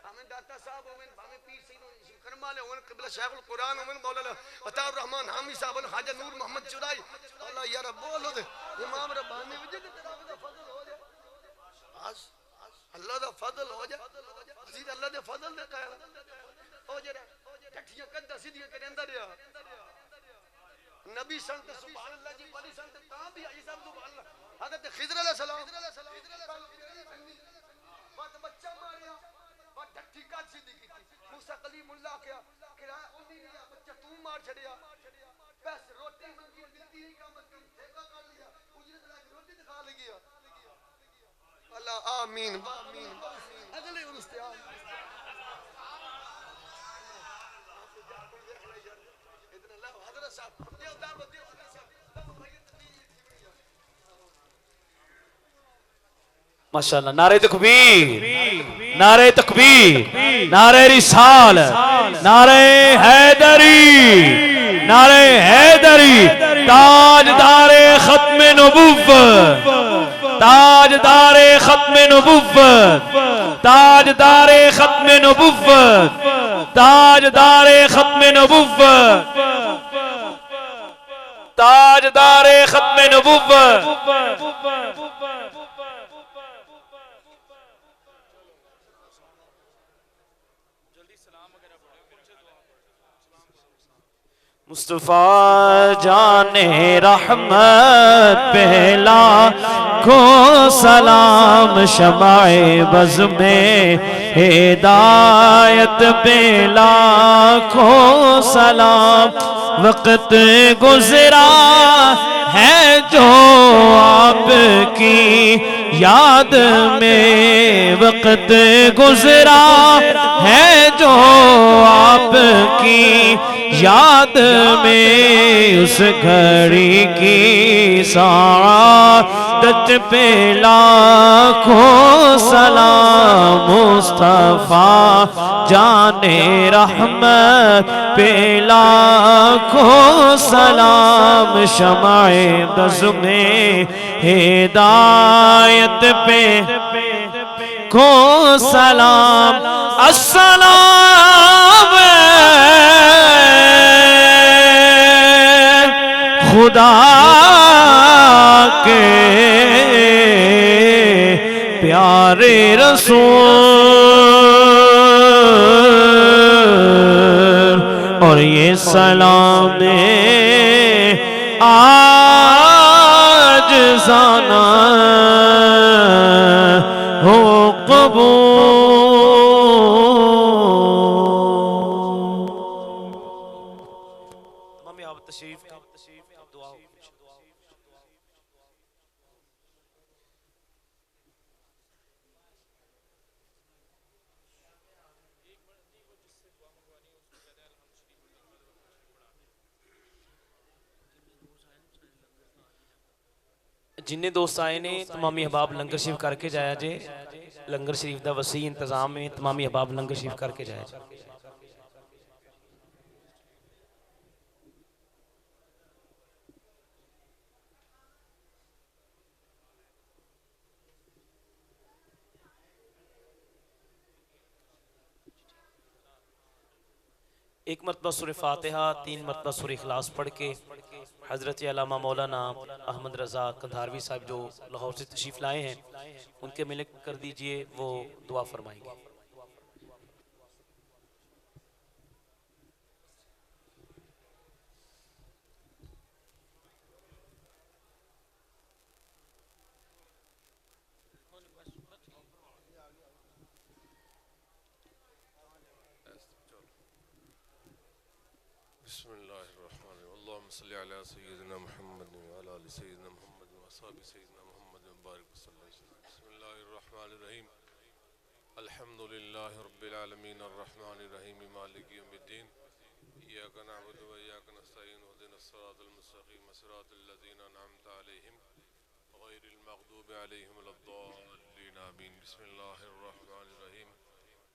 ہمیں داتا صاحب ہوئے ہمیں پیر سید کرمالے ہوئے قبلہ شیخ القرآن ہوئے مولانا عطا الرحمن حامی صاحب خواجہ نور محمد چرائی اللہ یارا بولو دے امام ربانی وجد تیرا دا فضل ہو جائے اللہ دا فضل ہو جائے عزیز اللہ دے فضل دے کہا ہو جائے ٹھٹیاں کدہ سیدھیاں کریں اندر رہا نبی سنت سبحان اللہ جی والی سنت کہاں بھی آئی صاحب سبحان اللہ حضرت خضر علیہ السلام بات بچہ ماریا بات ڈھٹی کات سیدھی کی تھی موسیٰ قلیم اللہ کیا کرایہ انہی لیا بچہ تو مار چھڑیا پیسے روٹی منگی دیتی ہی کا مطلب ٹھیکہ کر لیا اللہ آمین اگلے ارستے ماشاءاللہ نعرہ تکبیر نعرہ تکبیر نعرہ رسال نعرہ حیدری نعرہ حیدری تاجدار ختم نبوت تاجدار ختم نبوت تاجدار ختم نبوت تاجدار ختم نبوت تاجدار ختم نبوت مصطفیٰ جان رحمت پہلا کو سلام شمع بز میں ہدایت پہلا کو سلام وقت گزرا ہے جو آپ کی یاد میں وقت گزرا ہے جو آپ کی یاد میں اس گھڑی کی سعادت پہ لاکھوں سلام مصطفیٰ جان رحمت پہ لاکھوں سلام شمع بز میں ہدایت پہ کو سلام السلام خدا کے پیارے رسول اور یہ سلام آج زانا ہو قبول تشریف دعا ہو جنہیں دوست آئے نے تمامی احباب لنگر شریف کر کے جایا جے لنگر شریف دا وسیع انتظام میں تمامی احباب لنگر شریف کر کے جایا جے ایک مرتبہ سورہ فاتحہ 3 مرتبہ سورہ اخلاص پڑھ کے حضرت علامہ مولانا احمد رضا کندھاروی صاحب جو لاہور سے تشریف لائے ہیں ان کے ملک کر دیجئے وہ دعا فرمائیں گے بسم اللہ الرحمن الرحیم اللہم صلی علی سیدنا محمد وعلی آل سیدنا محمد وصحاب سیدنا محمد وبارک وسلم بسم اللہ الرحمن الرحیم الحمدللہ رب العالمین الرحمن الرحیم مالک یوم الدین ایاک نعبد و ایاک نستعین اهدنا الصراط المستقیم صراط الذین انعمت علیہم غیر المغضوب علیہم ولا الضالین آمین بسم اللہ الرحمن الرحیم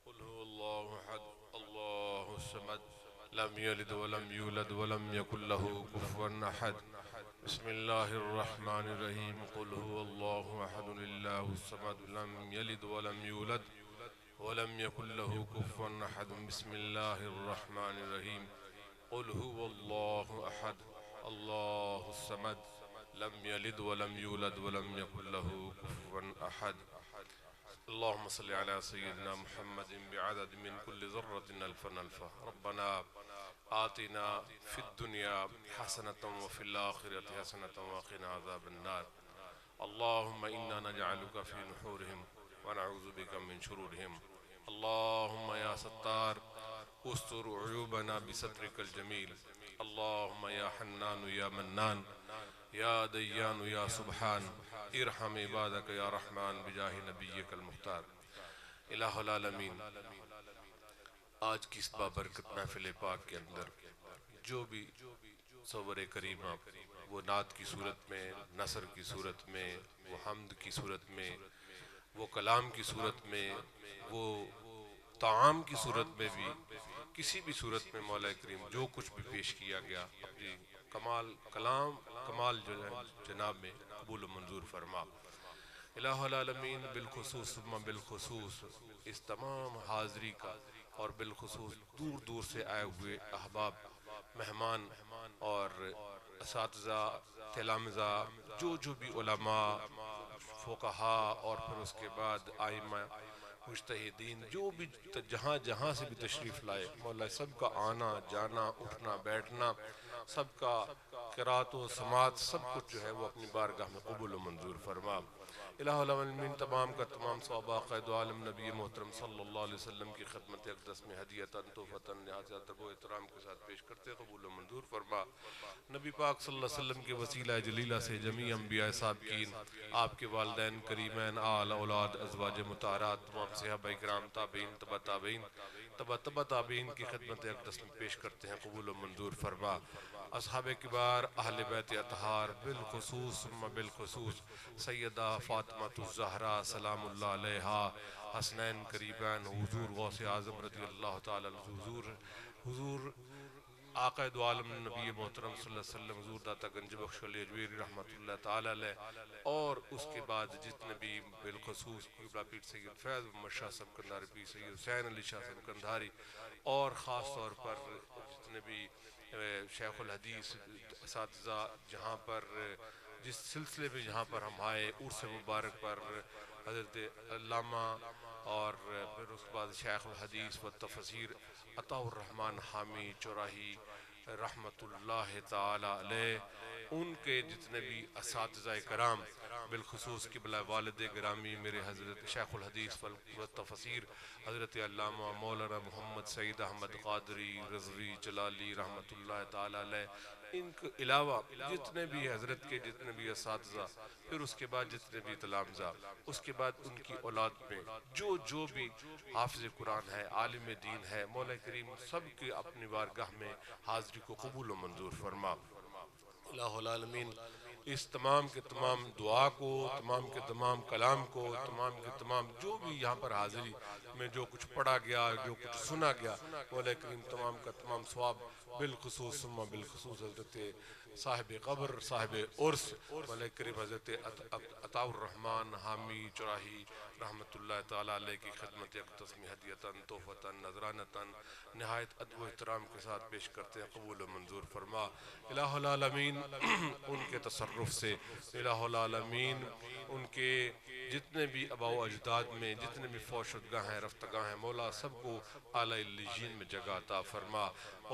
قل هو اللہ احد اللہ الصمد لم يلد ولم يولد ولم يكن له كفوا أحد بسم الله الرحمن الرحيم قل هو الله أحد الله الصمد لم يلد ولم يولد ولم يكن له كفوا أحد بسم الله الرحمن الرحيم قل هو الله أحد الله الصمد لم يلد ولم يولد ولم يكن له كفوا أحد اللهم صل على سيدنا محمد بعدد من كل ذرة ألفا ألفا ربنا آتنا في الدنيا حسنة وفي الآخرة حسنة وقنا عذاب النار اللهم إنا نجعلك في نحورهم ونعوذ بك من شرورهم اللهم يا ستار استر عيوبنا بسترك الجميل اللهم يا حنان يا منان یا دیان یا سبحان ارحم عبادک یا رحمان بجاہ نبیک المختار۔ الہ العالمین، آج کی اس بابرکت محفل پاک کے اندر جو بھی صور کریمہ وہ نعت کی صورت میں، نثر کی صورت میں، وہ حمد کی صورت میں، وہ کلام کی صورت میں، وہ طعام کی صورت میں بھی، کسی بھی صورت میں مولا کریم جو کچھ بھی پیش کیا گیا اپنی کمال جو ہے جناب میں قبول و منظور فرما۔ الہ العالمین، بالخصوص ثم بالخصوص اس تمام حاضری کا اور بالخصوص دور دور سے آئے ہوئے احباب، مہمان اور اساتذہ، تلامذہ، جو بھی علماء، فقہاء اور پھر اس کے بعد ائمہ مجتہدین، جو بھی جہاں جہاں سے بھی تشریف لائے، مولا سب کا آنا جانا اٹھنا بیٹھنا، سب کا قرات و سماعت، سب کچھ جو ہے وہ اپنی بارگاہ میں قبول و منظور فرما۔ الہ العالمین، تمام کا تمام ثواب قائد عالم نبی محترم صلی اللہ علیہ وسلم کی خدمت اقدس میں ہدیتاً تحفتاً نہایت ادب و احترام کے ساتھ پیش کرتے قبول و منظور فرما۔ نبی پاک صلی اللہ علیہ وسلم کے وسیلہ جلیلہ سے جمیع انبیاء سابقین، آپ کے والدین کریمین، آل اولاد ازواج مطہرات، تمام صحابہ کرام، تابعین، تبع تابعین، تبع تابعین کی خدمت اقدس میں پیش کرتے ہیں قبول و منظور فرما۔ اصحاب کبار، اہل بیت اطہار، بالخصوص ثم بالخصوص سیدہ فاطمہ الزہرا سلام اللہ علیہا، حسنین قریبین، حضور غوث اعظم رضی اللہ تعالی عنہ، حضور آقا دو عالم نبی محترم صلی اللہ علیہ وسلم، حضور داتا گنج بخش علی اجویری رحمت اللہ تعالی علیہ، اور اس کے بعد جتنے بھی بالخصوص قبلہ پیر سید فیض محمد شاہ صاحب قندھاری، پیر سید حسین علی شاہ صاحب قندھاری، اور خاص طور پر جتنے بھی شیخ الحدیث اساتذہ، جہاں پر جس سلسلے میں جہاں پر ہم آئے، عرس مبارک پر حضرت علامہ اور پھر اس کے بعد شیخ الحدیث و تفسیر عطا الرحمن حامی چوراہی رحمت اللہ تعالی علیہ، ان کے جتنے بھی اساتذہ کرام، بالخصوص قبلہ والد گرامی میرے حضرت شیخ الحدیث و تفسیر حضرت علامہ مولانا محمد سعید احمد قادری رضوی جلالی رحمت اللہ تعالی علیہ، ان کے علاوہ جتنے بھی حضرت کے جتنے بھی اساتذہ، پھر اس کے بعد جتنے بھی تلامذہ، اس کے بعد ان کی اولاد میں جو بھی حافظ قرآن ہے، عالم دین ہے، مولا کریم سب کے اپنی بارگاہ میں حاضری کو قبول و منظور فرما۔ الہ العالمین، اس تمام کے تمام دعا کو، تمام کے تمام کلام کو، تمام کے تمام جو بھی یہاں پر حاضری میں جو کچھ پڑھا گیا، جو کچھ سنا گیا، مولا کریم تمام کا تمام ثواب بالخصوص ثم بالخصوص حضرت صاحب قبر، صاحب عرس مولا کریم حضرت عطا الرحمن حامی چوراہی رحمت اللہ تعالی علیہ کی خدمت اقدس میں ہدیتاً تحفتاً نذرانتاً نہایت ادب و احترام کے ساتھ پیش کرتے ہیں قبول و منظور فرما۔ الہ العالمین، ان کے تصرف سے، الہ العالمین ان کے جتنے بھی آباء و اجداد میں جتنے بھی فوت شدگاہ ہیں، رفتگاہ ہیں، مولا سب کو اعلی علیین میں جگہ عطا فرما،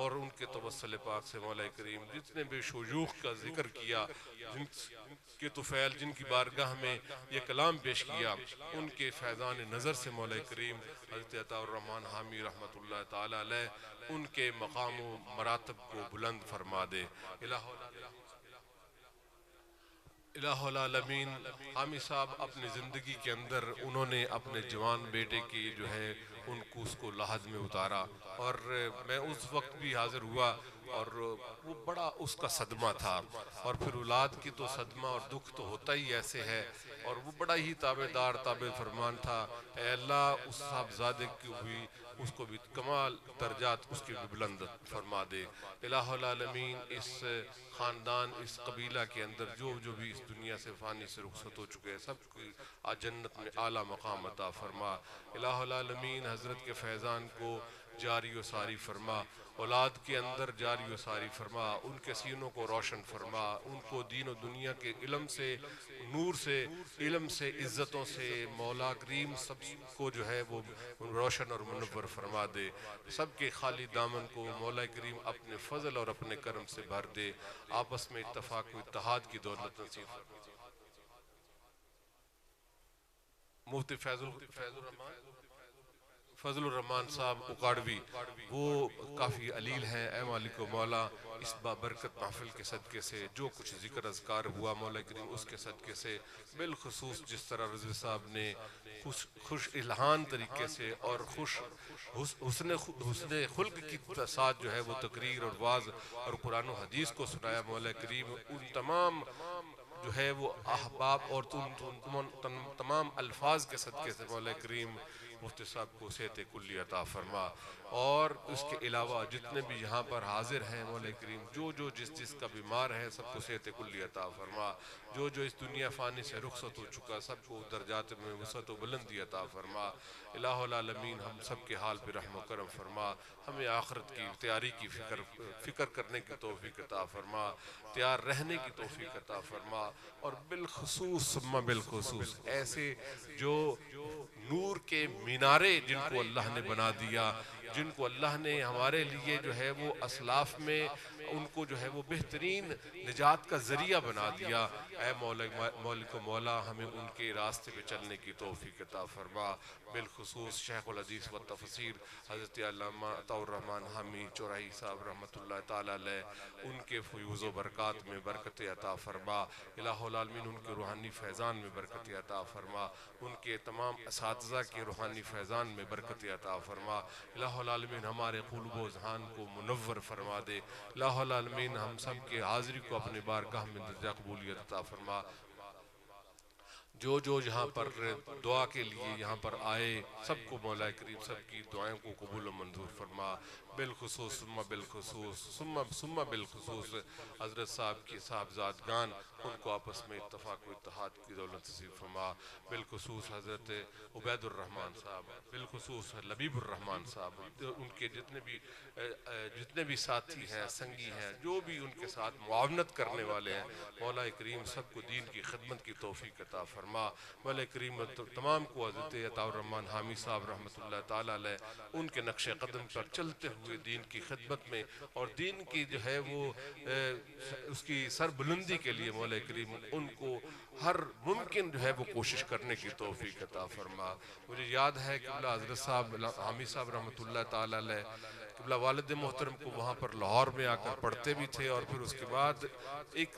اور ان کے توسل پاک سے مولا کریم جتنے بھی شیوخ کا ذکر کیا، جن کے طفیل جن کی بارگاہ میں یہ کلام پیش کیا، ان کے فیضان نظر سے مولا کریم حضرت عطا الرحمن حامی رحمت اللہ تعالی علیہ ان کے مقام و مراتب کو بلند فرما دے۔ الہ العالمین، حامی صاحب اپنی زندگی کے اندر انہوں نے اپنے جوان بیٹے کی جو ہے ان کو اس کو لحد میں اتارا، اور میں اس وقت بھی حاضر ہوا، اور وہ بڑا اس کا صدمہ تھا، اور پھر اولاد کی تو صدمہ اور دکھ تو ہوتا ہی ایسے ہے، اور وہ بڑا ہی تابعدار تابع فرمان تھا۔ اے اللہ اس صاحبزادے کی بھی اس کو بھی کمال درجات اس کی بھی بلند فرما دے۔ الہ العالمین، اس خاندان اس قبیلہ کے اندر جو بھی اس دنیا سے فانی سے رخصت ہو چکے ہیں، سب کی جنت میں اعلیٰ مقام عطا فرما۔ الہ العالمین، حضرت کے فیضان کو جاری و ساری فرما، اولاد کے اندر جاری و ساری فرما، ان کے سینوں کو روشن فرما، ان کو دین و دنیا کے علم سے، نور سے، علم سے، عزتوں سے مولا کریم سب کو جو ہے وہ روشن اور منور فرما دے، سب کے خالی دامن کو مولا کریم اپنے فضل اور اپنے کرم سے بھر دے، آپس میں اتفاق و اتحاد کی دولت نصیب فرما۔ مفتی فیض الرحمان فضل الرحمان صاحب اکاڑوی وہ کافی علیل ہیں. اے مالک و مولا اس بابرکت محفل کے صدقے سے جو کچھ ذکر اذکار ہوا مولا کریم اس کے صدقے سے بالخصوص جس طرح رضوی صاحب نے خوش الہان طریقے سے اور حسن خلق کی ساتھ جو ہے وہ تقریر اور واعظ اور قرآن و حدیث کو سنایا مولا کریم ان تمام جو ہے وہ احباب اور تمام الفاظ کے صدقے سے مولا کریم مفتی صاحب کو صحت کلی عطا فرما. اور اس کے علاوہ جتنے بھی یہاں پر حاضر ہیں مولا کریم جو جس کا بیمار ہے سب کو صحت کلی عطا فرما. جو اس دنیا فانی سے رخصت ہو چکا سب کو درجات میں وسعت و بلندی عطا فرما. الہ العالمین ہم سب کے حال پہ رحم و کرم فرما. ہمیں آخرت کی تیاری کی فکر کرنے کی توفیق عطا فرما. تیار رہنے کی توفیق عطا فرما. اور بالخصوص ثم بالخصوص ایسے جو نور کے مینارے جن کو اللہ نے بنا دیا, جن کو اللہ نے ہمارے لیے جو ہے وہ اسلاف میں ان کو جو ہے وہ بہترین نجات کا ذریعہ بنا دیا. اے مالک و مولا ہمیں ان کے راستے پہ چلنے کی توفیق عطا فرما. بالخصوص شیخ الحدیث و تفسیر حضرت علامہ عطا الرحمن حامی چورائی صاحب رحمۃ اللہ تعالی علیہ, ان کے فیوز و برکات میں برکت عطا فرما. الہ العالمین ان کے روحانی فیضان میں برکت عطا فرما. ان کے تمام اساتذہ کے روحانی فیضان میں برکت عطا فرما. الہ العالمین ہمارے قلوب و ذہان کو منور فرما دے. الہ العالمین ہم سب کے حاضری کو اپنے بارگاہ میں درجہ قبولیت عطا فرما. جو یہاں پر دعا کے لیے یہاں پر آئے سب کو مولا کریم سب کی دعائیں کو قبول و منظور فرما. بالخصوص ثم بالخصوص حضرت صاحب کی صاحبزادگان ان کو آپس میں اتفاق و اتحاد کی دولت نصیب فرما. بالخصوص حضرت عبید الرحمن صاحب, بالخصوص لبیب الرحمن صاحب, ان کے جتنے بھی ساتھی ہیں سنگی ہیں جو بھی ان کے ساتھ معاونت کرنے والے ہیں مولا کریم سب کو دین کی خدمت کی توفیق عطا فرما. مولا کریم تمام کو حضرت عطا الرحمن حامی صاحب رحمۃ اللہ تعالی علیہ ان کے نقش قدم پر چلتے ہوئے دین کی خدمت میں اور دین کی جو ہے وہ اس کی سر بلندی کے لیے مولا کریم ان کو ہر ممکن جو ہے وہ کوشش کرنے کی توفیق عطا فرما. مجھے یاد ہے کہ حضرت صاحب حامی صاحب رحمۃ اللہ تعالی علیہ قبلہ والد محترم کو وہاں پر لاہور میں آ کر پڑھتے بھی تھے اور پھر اس کے بعد ایک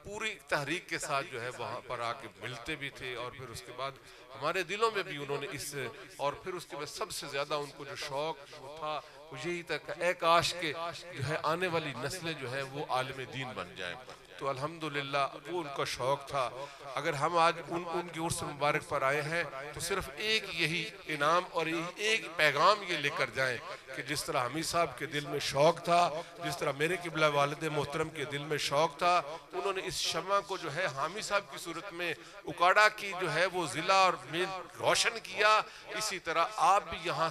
پوری تحریک کے ساتھ جو ہے وہاں پر آ کے ملتے بھی تھے. اور پھر اس کے بعد ہمارے دلوں میں بھی انہوں نے اور پھر اس کے بعد سب سے زیادہ ان کو جو شوق تھا وہ یہی تھا کہ اے کاش کے جو ہے آنے والی نسلیں جو ہے وہ عالم دین بن جائیں. تو الحمدللہ وہ ان کا شوق تھا. اگر ہم آج ان کی عرس مبارک پر آئے ہیں تو صرف ایک یہی انعام اور ایک پیغام یہ لے کر جائیں کہ جس طرح حمید صاحب کے دل میں شوق تھا, جس طرح میرے قبلہ والد محترم کے دل میں شوق تھا, انہوں نے اس شمع کو جو ہے حامی صاحب کی صورت میں اکاڑا کی جو ہے وہ ضلع اور میل روشن کیا. اسی طرح آپ بھی یہاں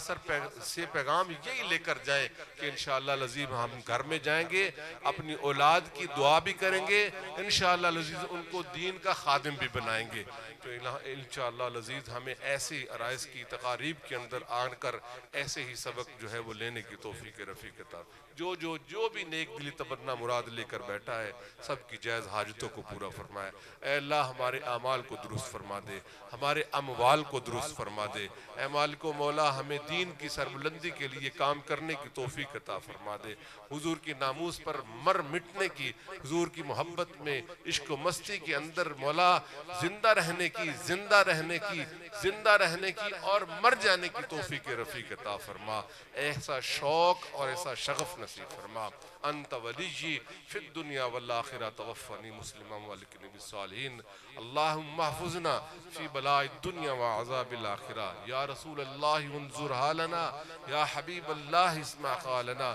سے پیغام یہی لے کر جائیں کہ انشاءاللہ العزیز ہم گھر میں جائیں گے, اپنی اولاد کی دعا بھی کریں گے, انشاءاللہ العزیز ان کو دین کا خادم بھی بنائیں گے. تو انشاءاللہ العزیز ہمیں ایسی عرائض کی تقاریب کے اندر آن کر ایسے ہی سبق جو ہے وہ لینے کی توفیق رفیق عطا. جو بھی نیک دلی تمنا مراد لے کر بیٹھا ہے سب کی جائز حاجتوں کو پورا فرمائے. اے اللہ ہمارے اعمال کو درست فرما دے, ہمارے اموال کو درست فرما دے. اے مالک و مولا ہمیں دین کی سربلندی کے لیے کام کرنے کی توفیق عطا فرما دے. حضور کی ناموس پر مر مٹنے کی, حضور کی محبت میں عشق و مستی کے اندر مولا زندہ رہنے کی اور مر جانے کی توفیق رفیق عطا فرما. ایسا شوق اور ایسا شغف نصیب فرما. انت ولی فی الدنیا والآخرہ توفنی مسلما والحقنی بالصالحین. اللہم احفظنا فی بلاء الدنیا وعذاب الآخرہ. یا رسول اللہ انظر حالنا, یا حبیب اللہ اسمع قالنا.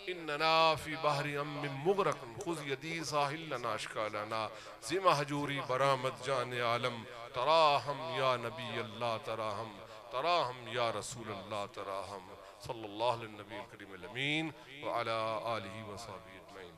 اننا فی بحر ام مغرق خذ یدی ساحل لنا اشکالنا. زم حجوری برآمد جان عالم تراہم یا نبی اللہ تراہم یا رسول اللہ تراہم. صلی اللہ علیہ النبی الکریم الامین وعلی آلہ وصحبہ اجمعین.